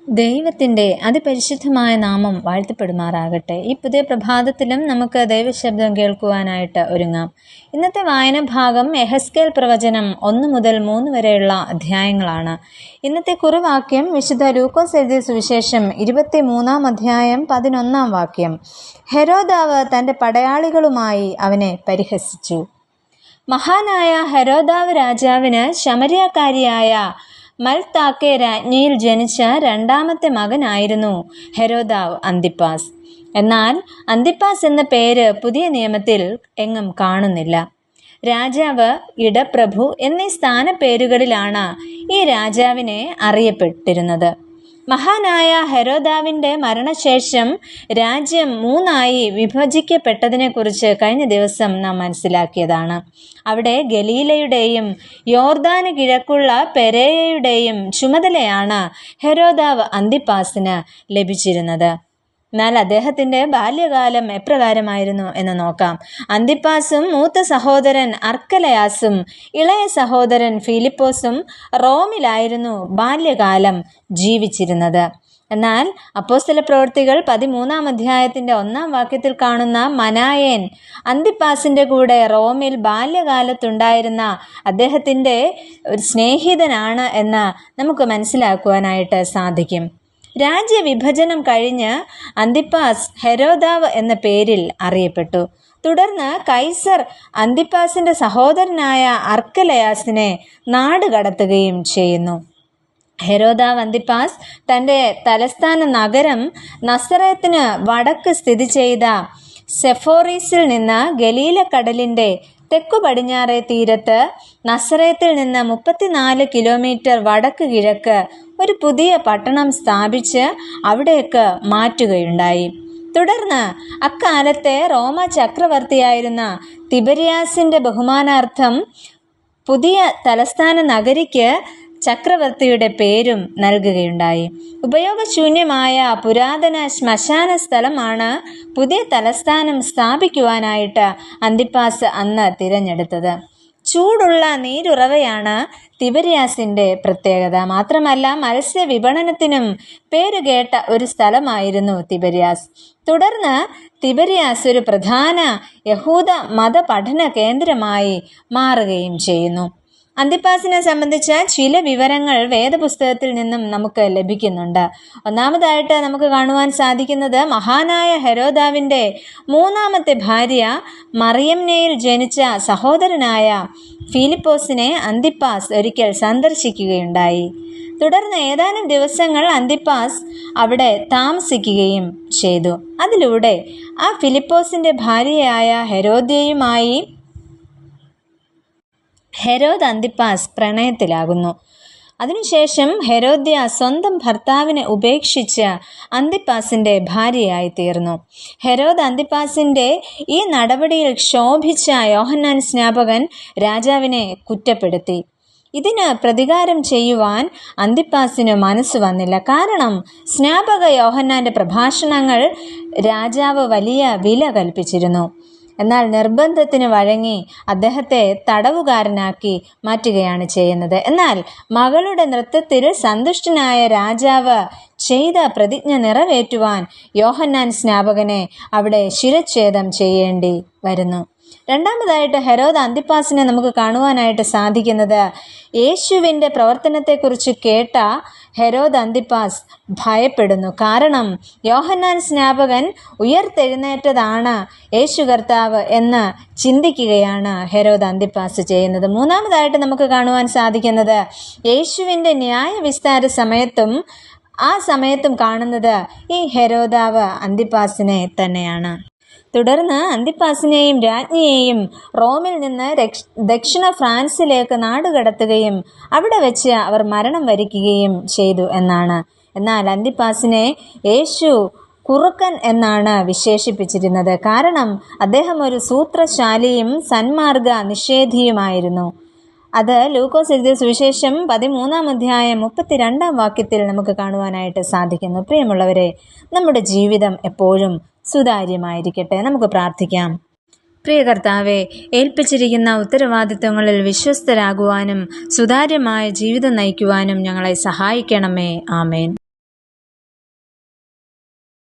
ദൈവത്തിൻ്റെ അതിപരിശുദ്ധമായ നാമം വാഴ്ത്തപ്പെടുമാറാകട്ടെ. ഈ പുതിയ പ്രഭാതത്തിലും നമുക്ക് ദൈവശബ്ദം കേൾക്കുവാനായിട്ട് ഒരുങ്ങാം. ഇന്നത്തെ വായന ഭാഗം യെഹെസ്കേൽ പ്രവചനം 1 മുതൽ 3 വരെയുള്ള അധ്യായങ്ങളാണ്. ഇന്നത്തെ കുറുവാക്യം വിശുദ്ധ ലൂക്കോസ് എഴുതിയ സുവിശേഷം 23 അധ്യായം 11 വാക്യം. ഹെരോദാവ് തൻ്റെ പടയാളികളുമായി അവനെ പരിഹസിച്ചു. മഹാനായ ഹെരോദാവ് രാജാവിന് ശമര്യക്കാരിയായ മൽത്താക്കെ രാജ്ഞിയിൽ ജനിച്ച രണ്ടാമത്തെ മകനായിരുന്നു ഹെരോദാവ് അന്തിപ്പാസ്. എന്നാൽ അന്തിപ്പാസ് എന്ന പേര് പുതിയ നിയമത്തിൽ എങ്ങും കാണുന്നില്ല. രാജാവ്, ഇടപ്രഭു എന്നീ സ്ഥാനപ്പേരുകളിലാണ് ഈ രാജാവിനെ അറിയപ്പെട്ടിരുന്നത്. മഹാനായ ഹെരോദാവിൻ്റെ മരണശേഷം രാജ്യം 3 വിഭജിക്കപ്പെട്ടതിനെക്കുറിച്ച് കഴിഞ്ഞ ദിവസം നാം മനസ്സിലാക്കിയതാണ്. അവിടെ ഗലീലയുടെയും യോർദാന് കിഴക്കുള്ള പെരേയയുടെയും ചുമതലയാണ് ഹെരോദാവ് അന്തിപ്പാസിന് ലഭിച്ചിരുന്നത്. എന്നാൽ അദ്ദേഹത്തിൻ്റെ ബാല്യകാലം എപ്രകാരമായിരുന്നു എന്ന് നോക്കാം. അന്തിപ്പാസും മൂത്ത സഹോദരൻ അർക്കലയാസും ഇളയ സഹോദരൻ ഫിലിപ്പോസും റോമിലായിരുന്നു ബാല്യകാലം ജീവിച്ചിരുന്നത്. എന്നാൽ അപ്പോസ്തല പ്രവൃത്തികൾ 13 അധ്യായത്തിൻ്റെ 1 വാക്യത്തിൽ കാണുന്ന മനായേൻ അന്തിപ്പാസിൻ്റെ കൂടെ റോമിൽ ബാല്യകാലത്തുണ്ടായിരുന്ന അദ്ദേഹത്തിൻ്റെ ഒരു സ്നേഹിതനാണ് എന്ന് നമുക്ക് മനസ്സിലാക്കുവാനായിട്ട് സാധിക്കും. രാജ്യവിഭജനം കഴിഞ്ഞ് അന്തിപ്പാസ് ഹെരോദാവ് എന്ന പേരിൽ അറിയപ്പെട്ടു. തുടർന്ന് കൈസർ അന്തിപ്പാസിൻ്റെ സഹോദരനായ അർക്കലയാസിനെ നാട് കടത്തുകയും ചെയ്യുന്നു. ഹെരോദാവ് അന്തിപ്പാസ് തൻ്റെ തലസ്ഥാന നഗരം നസറേത്തിന് വടക്ക് സ്ഥിതി ചെയ്ത സെഫോറീസിൽ നിന്ന് ഗലീലക്കടലിൻ്റെ തെക്കു പടിഞ്ഞാറേ തീരത്ത് നസറേത്തിൽ നിന്ന് 34 കിലോമീറ്റർ വടക്ക് കിഴക്ക് ഒരു പുതിയ പട്ടണം സ്ഥാപിച്ച് അവിടേക്ക് മാറ്റുകയുണ്ടായി. തുടർന്ന് അക്കാലത്തെ റോമ ചക്രവർത്തിയായിരുന്ന തിബരിയാസിൻ്റെ ബഹുമാനാർത്ഥം പുതിയ തലസ്ഥാന നഗരിക്ക് ചക്രവർത്തിയുടെ പേരും നൽകുകയുണ്ടായി. ഉപയോഗശൂന്യമായ പുരാതന ശ്മശാന സ്ഥലമാണ് പുതിയ തലസ്ഥാനം സ്ഥാപിക്കുവാനായിട്ട് അന്തിപ്പാസ് അന്ന് തിരഞ്ഞെടുത്തത്. ചൂടുള്ള നീരുറവയാണ് തിബരിയാസിൻ്റെ പ്രത്യേകത. മാത്രമല്ല, മത്സ്യ വിപണനത്തിനും പേരുകേട്ട ഒരു സ്ഥലമായിരുന്നു തിബരിയാസ്. തുടർന്ന് തിബരിയാസ് ഒരു പ്രധാന യഹൂദ മതപഠന കേന്ദ്രമായി മാറുകയും ചെയ്യുന്നു. അന്തിപ്പാസിനെ സംബന്ധിച്ച ചില വിവരങ്ങൾ വേദപുസ്തകത്തിൽ നിന്നും നമുക്ക് ലഭിക്കുന്നുണ്ട്. ഒന്നാമതായിട്ട് നമുക്ക് കാണുവാൻ സാധിക്കുന്നത്, മഹാനായ ഹെരോദാവിൻ്റെ 3ാമത്തെ ഭാര്യ മറിയംനയിൽ ജനിച്ച സഹോദരനായ ഫിലിപ്പോസിനെ അന്തിപ്പാസ് ഒരിക്കൽ സന്ദർശിക്കുകയുണ്ടായി. തുടർന്ന് ഏതാനും ദിവസങ്ങൾ അന്തിപ്പാസ് അവിടെ താമസിക്കുകയും ചെയ്തു. അതിലൂടെ ആ ഫിലിപ്പോസിൻ്റെ ഭാര്യയായ ഹെരോദ്യയുമായി ഹെരോദ് അന്തിപ്പാസ് പ്രണയത്തിലാകുന്നു. അതിനുശേഷം ഹെരോദ്യ സ്വന്തം ഭർത്താവിനെ ഉപേക്ഷിച്ച് അന്തിപ്പാസിൻ്റെ ഭാര്യയായി തീർന്നു. ഹെരോദ് അന്തിപ്പാസിൻ്റെ ഈ നടപടിയിൽ ക്ഷോഭിച്ച യോഹന്നാൻ സ്നാപകൻ രാജാവിനെ കുറ്റപ്പെടുത്തി. ഇതിന് പ്രതികാരം ചെയ്യുവാൻ അന്തിപ്പാസിന് മനസ്സ് വന്നില്ല. കാരണം സ്നാപക യോഹന്നാൻ്റെ പ്രഭാഷണങ്ങൾ രാജാവ് വലിയ വില കൽപ്പിച്ചിരുന്നു. എന്നാൽ നിർബന്ധത്തിന് വഴങ്ങി അദ്ദേഹത്തെ തടവുകാരനാക്കി മാറ്റുകയാണ് ചെയ്യുന്നത്. എന്നാൽ മകളുടെ നൃത്തത്തിൽ സന്തുഷ്ടനായ രാജാവ് ചെയ്ത പ്രതിജ്ഞ നിറവേറ്റുവാൻ യോഹന്നാൻ സ്നാപകനെ അവിടെ ശിരച്ഛേദം ചെയ്യേണ്ടി വരുന്നു. രണ്ടാമതായിട്ട് ഹെരോദ് അന്തിപ്പാസിനെ നമുക്ക് കാണുവാനായിട്ട് സാധിക്കുന്നത്, യേശുവിൻ്റെ പ്രവർത്തനത്തെക്കുറിച്ച് കേട്ട ഹെരോദ് അന്തിപ്പാസ് ഭയപ്പെടുന്നു. കാരണം യോഹന്നാൻ സ്നാപകൻ ഉയർത്തെഴുന്നേറ്റതാണ് യേശു കർത്താവ് എന്ന് ചിന്തിക്കുകയാണ് ഹെരോദ് അന്തിപ്പാസ് ചെയ്യുന്നത്. മൂന്നാമതായിട്ട് നമുക്ക് കാണുവാൻ സാധിക്കുന്നത്, യേശുവിൻ്റെ ന്യായവിസ്താര സമയത്തും ആ സമയത്തും കാണുന്നത് ഈ ഹെരോദാവ് അന്തിപ്പാസിനെ തന്നെയാണ്. തുടർന്ന് അന്തിപ്പാസിനെയും രാജ്ഞിയെയും റോമിൽ നിന്ന് ദക്ഷിണ ഫ്രാൻസിലേക്ക് നാടുകടത്തുകയും അവിടെ വെച്ച് അവർ മരണം വരിക്കുകയും ചെയ്തു എന്നാണ്. എന്നാൽ അന്തിപ്പാസിനെ യേശു കുറുക്കൻ എന്നാണ് വിശേഷിപ്പിച്ചിരുന്നത്. കാരണം അദ്ദേഹം ഒരു സൂത്രശാലിയും സന്മാർഗ നിഷേധിയുമായിരുന്നു. അത് ലൂക്കോസ് എഴുതിയ സുവിശേഷം 13 അധ്യായം 32 വാക്യത്തിൽ നമുക്ക് കാണുവാനായിട്ട് സാധിക്കുന്നു. പ്രിയമുള്ളവരെ, നമ്മുടെ ജീവിതം എപ്പോഴും സുതാര്യമായിരിക്കട്ടെ. നമുക്ക് പ്രാർത്ഥിക്കാം. പ്രിയ കർത്താവെ, ഏൽപ്പിച്ചിരിക്കുന്ന ഉത്തരവാദിത്വങ്ങളിൽ വിശ്വസ്തരാകുവാനും സുതാര്യമായ ജീവിതം നയിക്കുവാനും ഞങ്ങളെ സഹായിക്കണമേ. ആമേൻ.